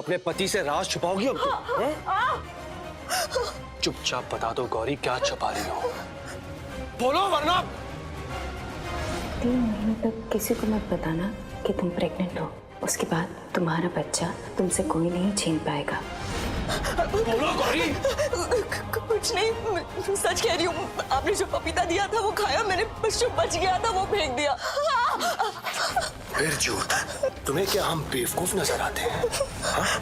अपने पति से राज छुपाओगी अब तुम? चुपचाप बता दो गौरी, क्या छुपा रही हो? बोलो वरना 3 महीने तक किसी को मत बताना कि तुम प्रेग्नेंट हो। उसके बाद तुम्हारा बच्चा तुमसे कोई नहीं छीन पाएगा। बोलो गौरी। कुछ नहीं, मैं सच कह रही हूँ। आपने जो पपीता दिया था वो खाया मैंने, बस जो बच गया था वो फेंक दिया। फिर झूठ। तुम्हें क्या हम बेवकूफ नजर आते हैं? हाँ?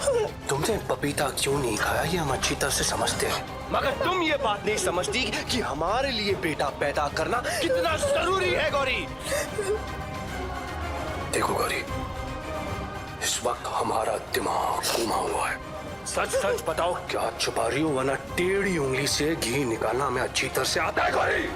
तुमने पपीता क्यों नहीं खाया ये हम अच्छी तरह से समझते हैं, मगर तुम ये बात नहीं समझती कि हमारे लिए बेटा पैदा करना कितना जरूरी है गौरी। देखो गौरी, इस वक्त हमारा दिमाग घुमा हुआ है। सच सच बताओ क्या छुपा रही हो, वरना टेढ़ी उंगली से घी निकालना हमें अच्छी तरह से आता है गौरी।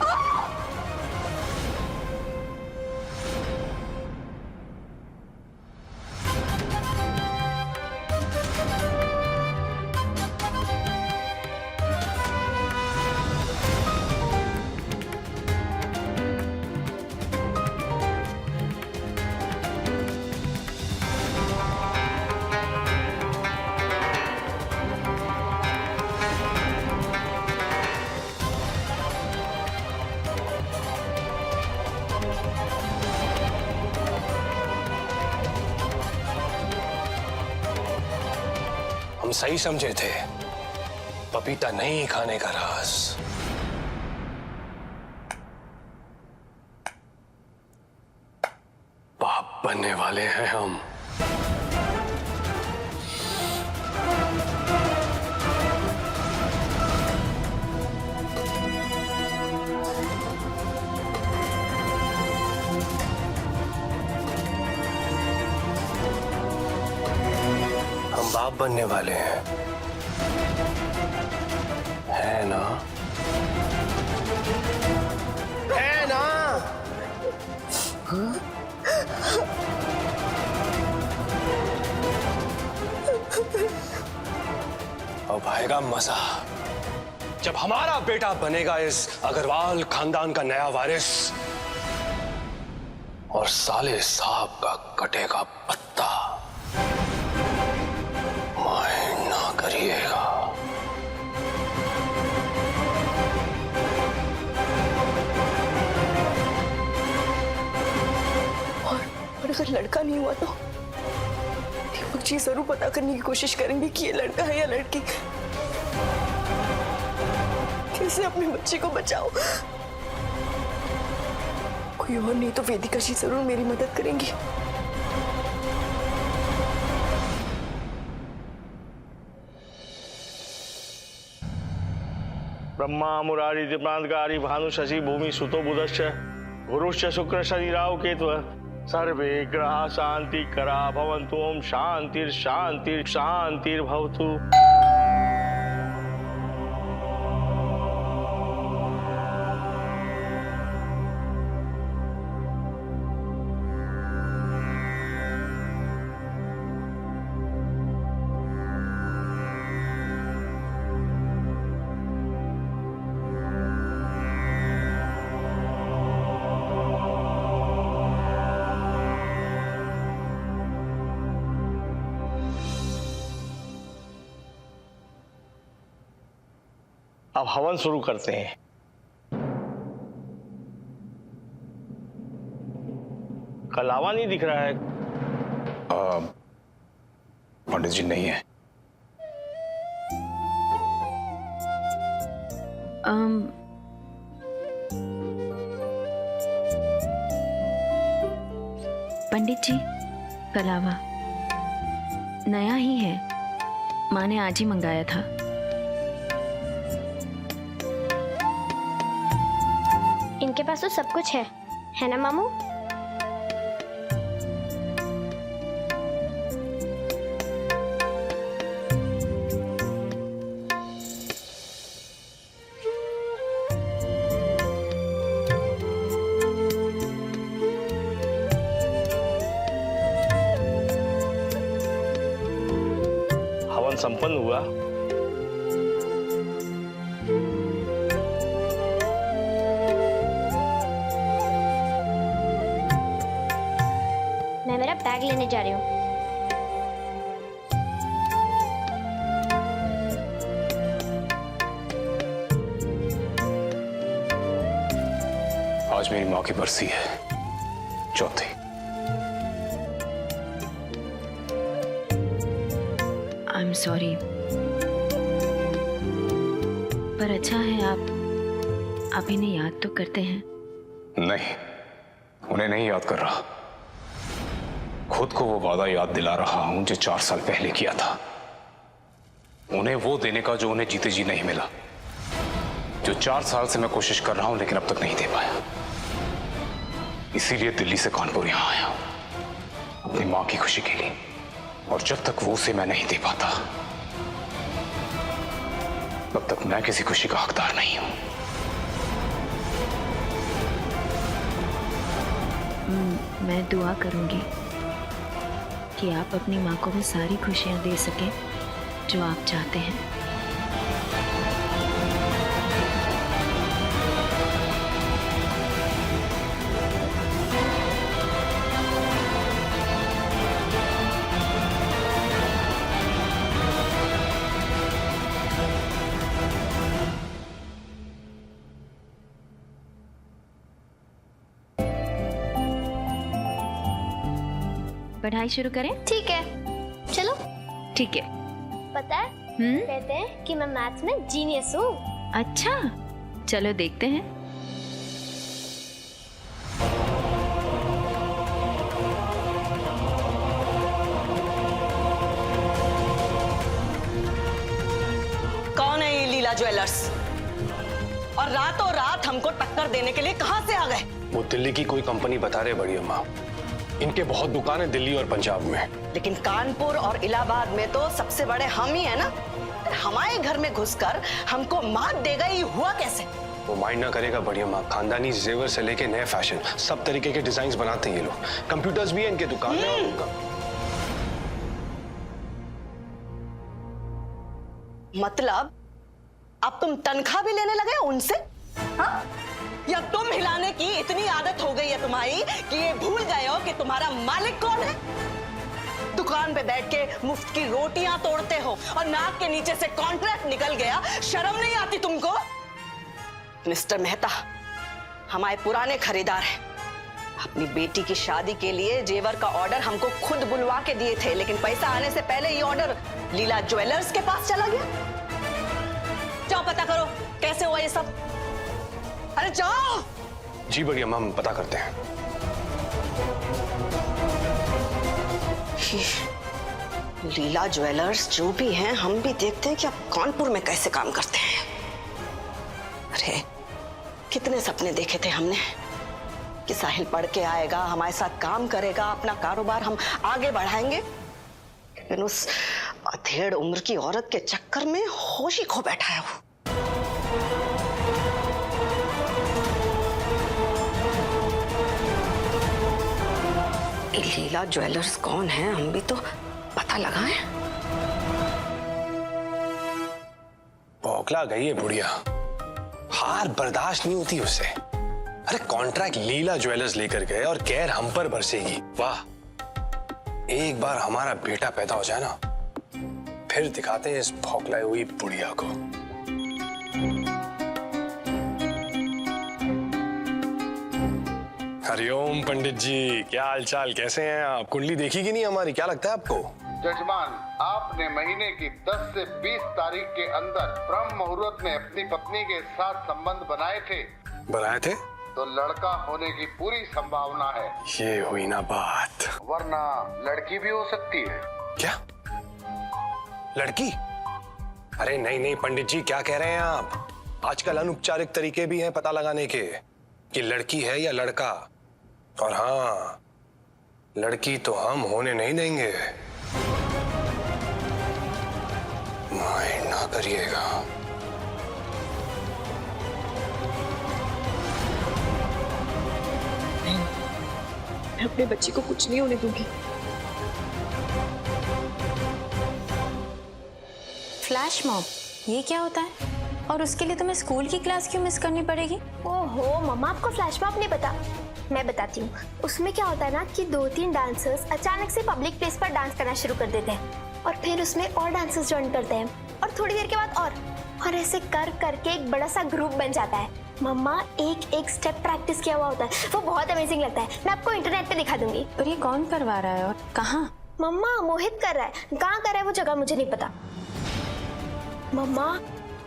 हम सही समझे थे, पपीता नहीं खाने का राज बाप बनने वाले हैं हम। हम बाप बनने वाले हैं, है ना? है ना? हाँ? अब आएगा मजा जब हमारा बेटा बनेगा इस अग्रवाल खानदान का नया वारिस, और साले साहब का कटेगा पत्ता। माइंड ना करिएगा। और अगर लड़का नहीं हुआ तो दीपक जी जरूर पता करने की कोशिश करेंगे कि ये लड़का है या लड़की। कैसे अपने बच्चे को बचाओ। कोई और नहीं तो वेदिका जी जरूर मेरी मदद करेंगी। ब्रह्मा मुरारी दिप्रांतकारी भानु शशि भूमि सुतो बुधश्च गुरुश्च शुक्र शनि राहु केतु सर्वे ग्रहा शांति करा भवन्तु। ओम शांतिर शांतिर शांतिर भवतु। अब हवन शुरू करते हैं। कलावा नहीं दिख रहा है। पंडित जी नहीं है। पंडित जी, कलावा नया ही है, माँ ने आज ही मंगाया था। इनके पास तो सब कुछ है ना मामू? हवन संपन्न हुआ। मैं मेरा बैग लेने जा रही हूँ। आज मेरी माँ की बरसी है, चौथी। आई एम सॉरी, पर अच्छा है आप इन्हें याद तो करते हैं। नहीं, उन्हें नहीं याद कर रहा, खुद को वो वादा याद दिला रहा हूं जो 4 साल पहले किया था। उन्हें वो देने का जो उन्हें जीते जी नहीं मिला, जो 4 साल से मैं कोशिश कर रहा हूं लेकिन अब तक नहीं दे पाया। इसीलिए दिल्ली से कानपुर यहां आया हूं, अपनी मां की खुशी के लिए। और जब तक वो उसे मैं नहीं दे पाता, तब तक मैं किसी खुशी का हकदार नहीं हूं। मैं दुआ करूंगी कि आप अपनी माँ को वो सारी खुशियाँ दे सकें जो आप चाहते हैं। पढ़ाई शुरू करें? ठीक है, चलो। ठीक है। पता है, कहते हैं कि मैं मैथ्स में जीनियस हूँ। अच्छा, चलो देखते हैं। कौन है ये लीला ज्वेलर्स? और रातों रात हमको टक्कर देने के लिए कहां से आ गए? वो दिल्ली की कोई कंपनी बता रहे बड़ी अम्मा, इनके बहुत दुकानें दिल्ली और पंजाब में। लेकिन कानपुर और इलाहाबाद में तो सबसे बड़े हम ही है ना। हमारे घर में घुसकर हमको मात देगा, ये हुआ कैसे? वो माइंड ना करेगा बड़ी अम्मा, खानदानी जेवर से लेके नए फैशन सब तरीके के डिजाइन्स बनाते हैं ये लोग। कंप्यूटर्स भी है इनके दुकान में। और उनका मतलब अब तुम तनख्वाह भी लेने लगे उनसे? हाँ? या तुम हिलाने की इतनी आदत हो गई है तुम्हारी कि ये भूल गए हो कि तुम्हारा मालिक कौन है? दुकान पे बैठ के मुफ्त की रोटियां तोड़ते हो और नाक के नीचे से कॉन्ट्रैक्ट निकल गया, शर्म नहीं आती तुमको? मिस्टर मेहता, हमारे पुराने खरीदार हैं। अपनी बेटी की शादी के लिए जेवर का ऑर्डर हमको खुद बुलवा के दिए थे, लेकिन पैसा आने से पहले ये ऑर्डर लीला ज्वेलर्स के पास चला गया। जाओ पता करो कैसे हुआ ये सब। अरे जाओ। जी बड़ी अम्मा, हम पता करते हैं। लीला ज्वेलर्स जो भी हैं, हम भी देखते हैं कि अब कानपुर में कैसे काम करते हैं। अरे कितने सपने देखे थे हमने कि साहिल पढ़ के आएगा, हमारे साथ काम करेगा, अपना कारोबार हम आगे बढ़ाएंगे। लेकिन उस अधेड़ उम्र की औरत के चक्कर में होश ही खो बैठा है वो। लीला ज्वेलर्स कौन है, हम भी तो पता लगाएं। बौखला गई है बुढ़िया, हार बर्दाश्त नहीं होती उसे। अरे कॉन्ट्रैक्ट लीला ज्वेलर्स लेकर गए और कहर हम पर बरसेगी। वाह, एक बार हमारा बेटा पैदा हो जाए ना, फिर दिखाते हैं इस भौखलाई हुई बुढ़िया को। हरिओम पंडित जी, क्या हाल चाल, कैसे हैं आप? कुंडली देखी कि नहीं हमारी, क्या लगता है आपको? जजमान, आपने महीने की 10 से 20 तारीख के अंदर ब्रह्म मुहूर्त में अपनी पत्नी के साथ संबंध बनाए थे। बनाए थे तो लड़का होने की पूरी संभावना है। ये हुई ना बात। वरना लड़की भी हो सकती है। क्या लड़की? अरे नहीं नहीं पंडित जी, क्या कह रहे हैं आप? आजकल अनौपचारिक तरीके भी हैं पता लगाने के कि लड़की है या लड़का। और हाँ, लड़की तो हम होने नहीं देंगे, माइंड ना करिएगा। मैं अपने बच्चे को कुछ नहीं होने दूंगी। फ्लैश मॉब, ये क्या होता है? और उसके लिए तुम्हें स्कूल की क्लास क्यों मिस करनी पड़ेगी? ओहो मम्मा, आपको फ्लैश मॉब नहीं पता? मैं बताती हूँ। उसमें क्या होता है ना कि 2-3 डांसर्स अचानक से पब्लिक प्लेस पर डांस करना शुरू कर देते हैं और फिर उसमें और डांसर्स ज्वाइन करते हैं और थोड़ी देर के बाद और ऐसे कर करके एक बड़ा सा ग्रुप बन जाता है मम्मा एक एक स्टेप प्रैक्टिस किया हुआ होता है, वो बहुत अमेजिंग लगता है। मैं आपको इंटरनेट पे दिखा दूंगी। और ये कौन करवा रहा है और कहाँ? मम्मा मोहित कर रहा है, कहाँ कर रहा है वो जगह मुझे नहीं पता। मम्मा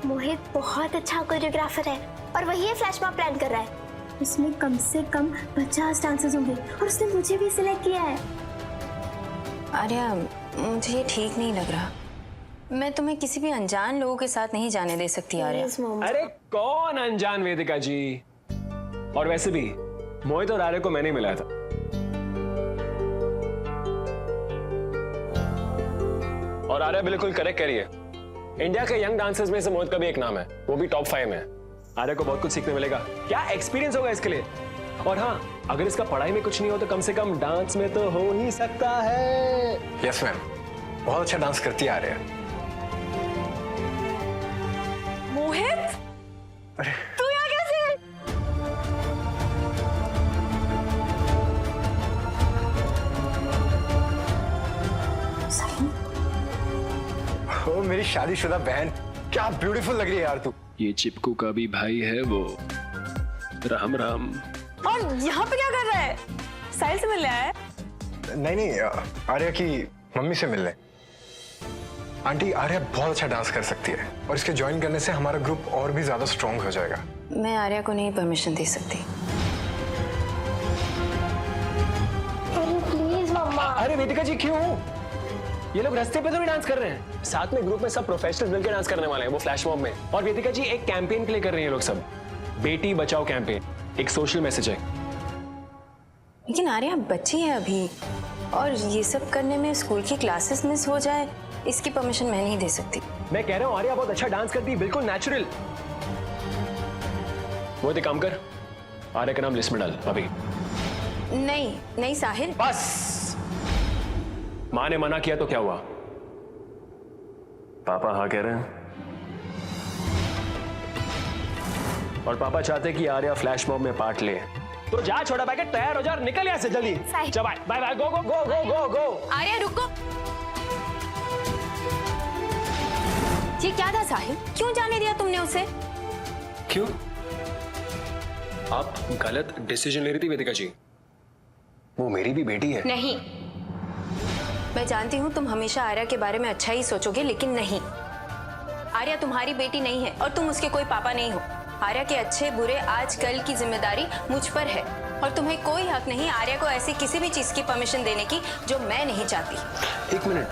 मोहित बहुत अच्छा कोरियोग्राफर है और वही ये फ्लैश मॉब प्लान कर रहा है। उसमें कम से कम 50 डांसर्स होंगे और उसने मुझे भी सिलेक्ट किया है। आर्या, मुझे ये ठीक नहीं लग रहा। मैं तुम्हें किसी भी अनजान लोगों के साथ नहीं जाने दे सकती आर्या। Please, मम्मा। अरे कौन अनजान वेदिका जी? और वैसे भी मोहित और आर्य को मैंने मिलाया था। और आर्या बिल्कुल करेक्ट कह रही है। इंडिया के यंग डांसर्स में से मोहित का भी एक नाम है, वो भी टॉप 5 में। आर्या को बहुत कुछ सीखने मिलेगा, क्या एक्सपीरियंस होगा इसके लिए। और हाँ, अगर इसका पढ़ाई में कुछ नहीं हो तो कम से कम डांस में तो हो ही सकता है। यस मैम, बहुत अच्छा डांस करती है आर्या। मोहित, तू यहाँ कैसे? ओ मेरी शादीशुदा बहन, क्या ब्यूटीफुल लग रही है यार तू। ये चिपकू का भी भाई है वो। राम राम। और यहाँ पे क्या कर रहा है? साहिल से मिलने आया है? नहीं, आर्या की मम्मी से मिलने। आंटी, आर्या बहुत अच्छा डांस कर सकती है और इसके ज्वाइन करने से हमारा ग्रुप और भी ज्यादा स्ट्रांग हो जाएगा। मैं आर्या को नहीं परमिशन दे सकती। प्लीज मम्मा। अरे वेदिका जी क्यों? ये लोग रास्ते पे तो भी डांस कर रहे हैं। साथ में ग्रुप में सब प्रोफेशनल्स मिलकर डांस करने वाले हैं, वो फ्लैश मॉब में। और वेदिका जी एक कैंपेन के लिए कर रही हैं लोग सब, बेटी बचाओ कैंपेन। एक सोशल मैसेज है। लेकिन आर्या बच्ची है अभी, और ये सब करने में स्कूल की क्लासेस मिस हो जाए, इसकी परमिशन मैं नहीं दे सकती। मैं कह रहा हूँ आर्या बहुत अच्छा डांस करती है, बिल्कुल नेचुरल। वो एक काम कर, आर्या का नाम लिस्ट में डाल अभी। नहीं साहिल। बस, माँ ने मना किया तो क्या हुआ? पापा हाँ कह रहे हैं, और पापा चाहते कि आर्या फ्लैश मॉब में पार्ट ले। तो जा छोटा पैकेट, तैयार हो जा और निकल यहाँ से जल्दी। चल बाय बाय बाय, गो गो गो गो गो गो। आर्या रुको। ये क्या था साहिल? क्यों जाने दिया तुमने उसे? क्यों? आप गलत डिसीजन ले रही थी वेदिका जी। वो मेरी भी बेटी है। नहीं, मैं जानती हूँ तुम हमेशा आर्या के बारे में अच्छा ही सोचोगे, लेकिन नहीं, आर्या तुम्हारी बेटी नहीं है और तुम उसके कोई पापा नहीं हो। आर्या के अच्छे बुरे आज कल की जिम्मेदारी मुझ पर है और तुम्हें कोई हक नहीं आर्या को ऐसी किसी भी चीज की परमिशन देने की जो मैं नहीं चाहती। एक मिनट,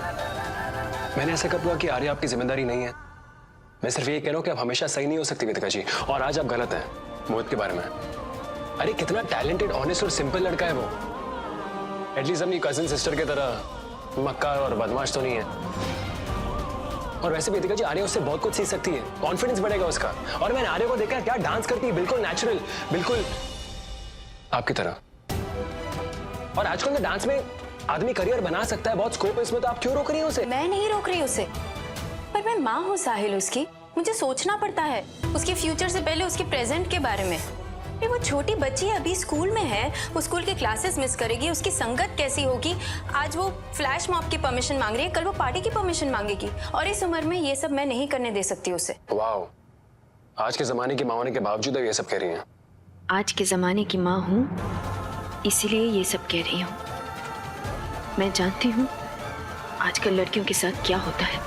मैंने ऐसा कब हुआ कि आर्या आपकी जिम्मेदारी नहीं है? मैं सिर्फ ये कह रहा हूँ कि आप हमेशा सही नहीं हो सकती वेदिका जी, और आज आप गलत हैं मोहित के बारे में। अरे कितना टैलेंटेड, ऑनेस्ट और सिंपल लड़का है वो। एटलीस्ट अपनी कजिन सिस्टर की तरह मक्का और बदमाश तो नहीं है। और वैसे वेदिका जी आर्या उससे बहुत कुछ सीख सकती है, कॉन्फिडेंस बढ़ेगा उसका। और मैंने आर्या को देखा है, क्या डांस करती है, बिल्कुल नेचुरल, बिल्कुल आपकी तरह। और आजकल के डांस में आदमी करियर बना सकता है, बहुत स्कोप है इसमें, तो आप क्यों रोक रही हो उसे? मैं नहीं रोक रही उसे, पर मैं माँ हूँ साहिल उसकी, मुझे सोचना पड़ता है उसके फ्यूचर से पहले उसके प्रेजेंट के बारे में। वो छोटी बच्ची अभी स्कूल में है, वो स्कूल की क्लासेस मिस करेगी, उसकी संगत कैसी होगी। आज वो फ्लैश मॉब की परमिशन मांग रही है, कल वो पार्टी की परमिशन मांगेगी, और इस उम्र में ये सब मैं नहीं करने दे सकती उसे। वाओ, आज के जमाने की माँ होने के बावजूद ये सब कह रही हैं। आज के जमाने की माँ हूँ, इसीलिए ये सब कह रही हूँ। मैं जानती हूँ आजकल लड़कियों के साथ क्या होता है।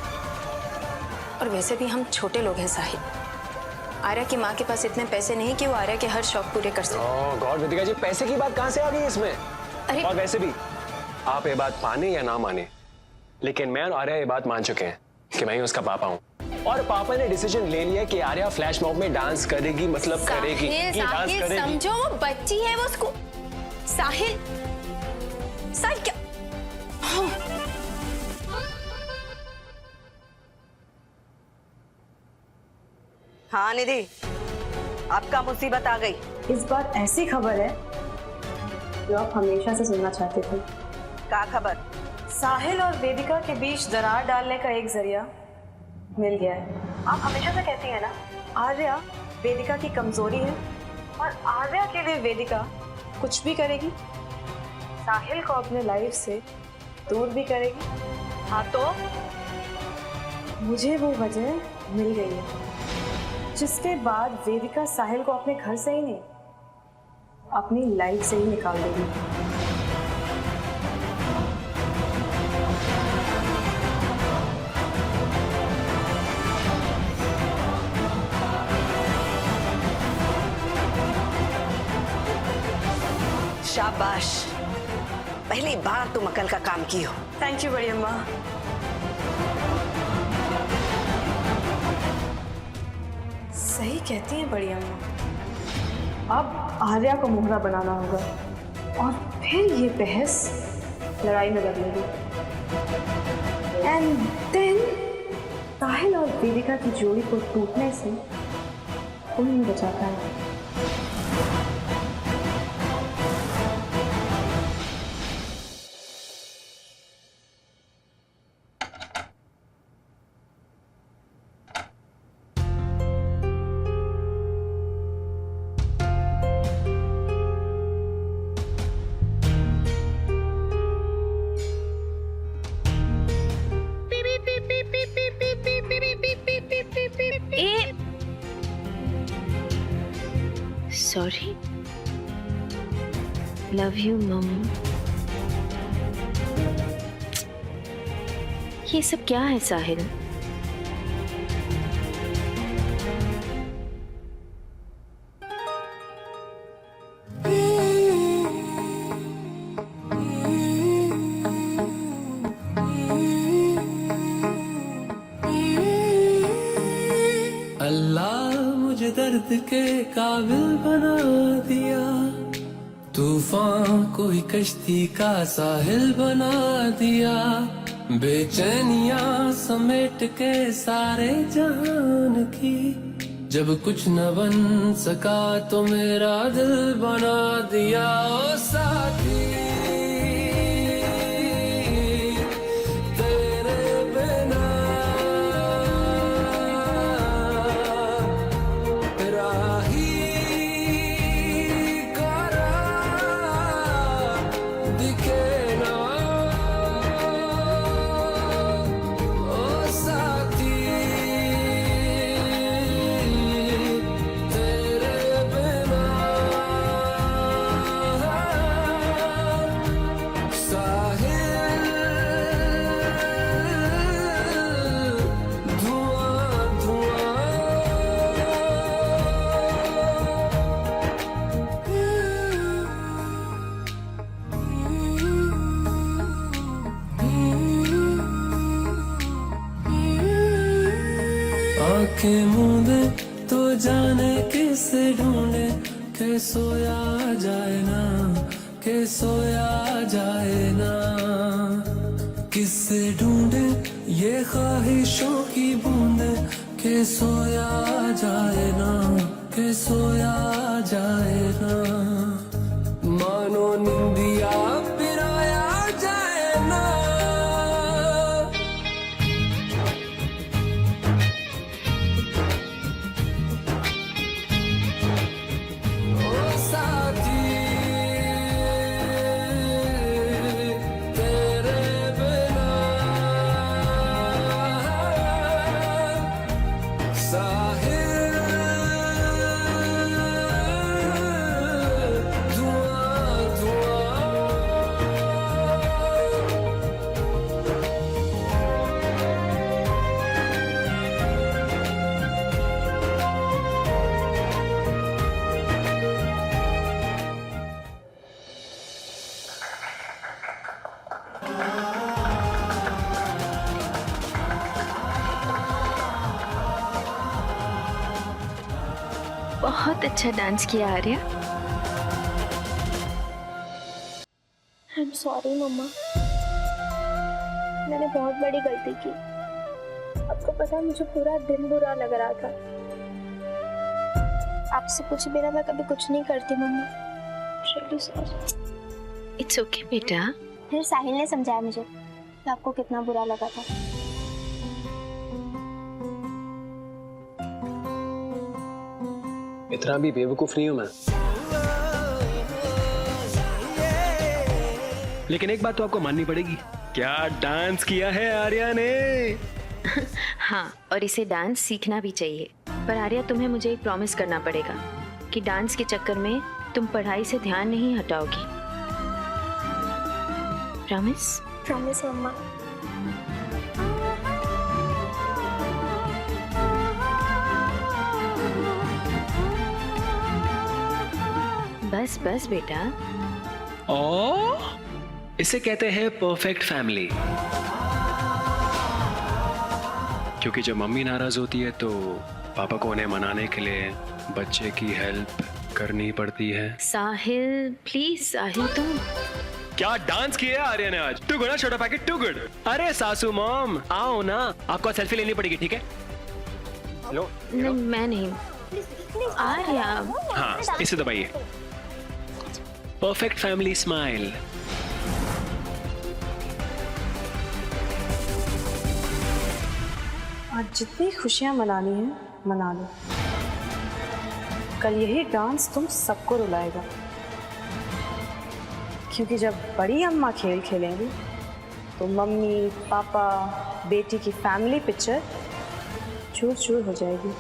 और वैसे भी हम छोटे लोग हैं साहिल। आर्या की माँ के पास इतने पैसे नहीं कि वो आर्या के हर शौक पूरे कर सके। ओह गॉड वेदिका जी, पैसे की बात कहाँ से आ गई इसमें? अरे और वैसे भी आप ये बात माने या ना माने, लेकिन मैं और आर्या ये बात मान चुके हैं कि मैं ही उसका पापा हूँ। और पापा ने डिसीजन ले लिया कि आर्या फ्लैश मॉब में डांस करेगी, मतलब करेगी। साहिल समझो, वो बच्ची है, वो उसको साहिल क्या? हाँ निधि, आपका मुसीबत आ गई। इस बार ऐसी खबर है जो आप हमेशा से सुनना चाहते थे। क्या खबर? साहिल और वेदिका के बीच दरार डालने का एक जरिया मिल गया है। आप हमेशा से कहती हैं ना, आर्या वेदिका की कमजोरी है और आर्या के लिए वेदिका कुछ भी करेगी, साहिल को अपने लाइफ से दूर भी करेगी। हाँ तो मुझे वो वजह मिल गई है जिसके बाद वेदिका साहिल को अपने घर से ही नहीं, अपनी लाइफ से ही निकाल देगी। शाबाश, पहली बार तुम अकल का काम की हो। थैंक यू बड़ी अम्मा। सही कहती हैं बड़ी अम्मा। अब आर्या को मोहरा बनाना होगा और फिर ये बहस लड़ाई में बदलेगी। एंड देन साहिल और वेदिका की जोड़ी को टूटने से कोई नहीं बचाता है। सॉरी, लव यू मम। ये सब क्या है साहिल? अल्लाह मुझे दर्द के काबिल बना दिया, तूफान कोई कश्ती का साहिल बना दिया, बेचैनियां समेट के सारे जहान की, जब कुछ न बन सका तो मेरा दिल बना दिया। ओ साथी आंखें मूंदे तो जाने किसे ढूंढे, के सोया जाए ना, के सोया जाए ना, किससे ढूंढे ये ख्वाहिशों की बूंदे, के सोया जाए ना, के सोया जाए ना, मानो निंदिया पिराया जाए ना। बहुत अच्छा डांस किया आर्या। आई एम सॉरी मम्मा, मैंने बहुत बड़ी गलती की। आपको पता है मुझे पूरा दिन बुरा लग रहा था। आपसे पूछे बिना मैं कभी कुछ नहीं करती mamma. Really sorry. It's okay बेटा। फिर साहिल ने समझाया मुझे कि आपको कितना बुरा लगा था। इतना भी बेवकूफ नहीं हूं मैं। लेकिन एक बात तो आपको माननी पड़ेगी, क्या डांस किया है आर्या ने। हाँ, और इसे डांस सीखना भी चाहिए। पर आर्या, तुम्हें मुझे एक प्रॉमिस करना पड़ेगा कि डांस के चक्कर में तुम पढ़ाई से ध्यान नहीं हटाओगी। प्रॉमिस? प्रॉमिस मम्मा। बस बस बेटा। ओ, इसे कहते हैं परफेक्ट फैमिली। क्योंकि जब मम्मी नाराज होती है तो पापा को उन्हें मनाने के लिए बच्चे की हेल्प करनी पड़ती है। साहिल प्लीज, साहिल तुम क्या डांस किया है आर्या ने आज? टू गुड, छोटा पैकेट टू गुड। अरे सासू मॉम आओ ना, आपको सेल्फी लेनी पड़ेगी, ठीक है? लो। नहीं, मैं नहीं। आर्या। हाँ, इसे दबाइए। Perfect family smile. आज जितनी खुशियां मनानी है मना लो। कल यही डांस तुम सबको रुलाएगा, क्योंकि जब बड़ी अम्मा खेल खेलेंगी तो मम्मी पापा बेटी की फैमिली पिक्चर चूर चूर हो जाएगी।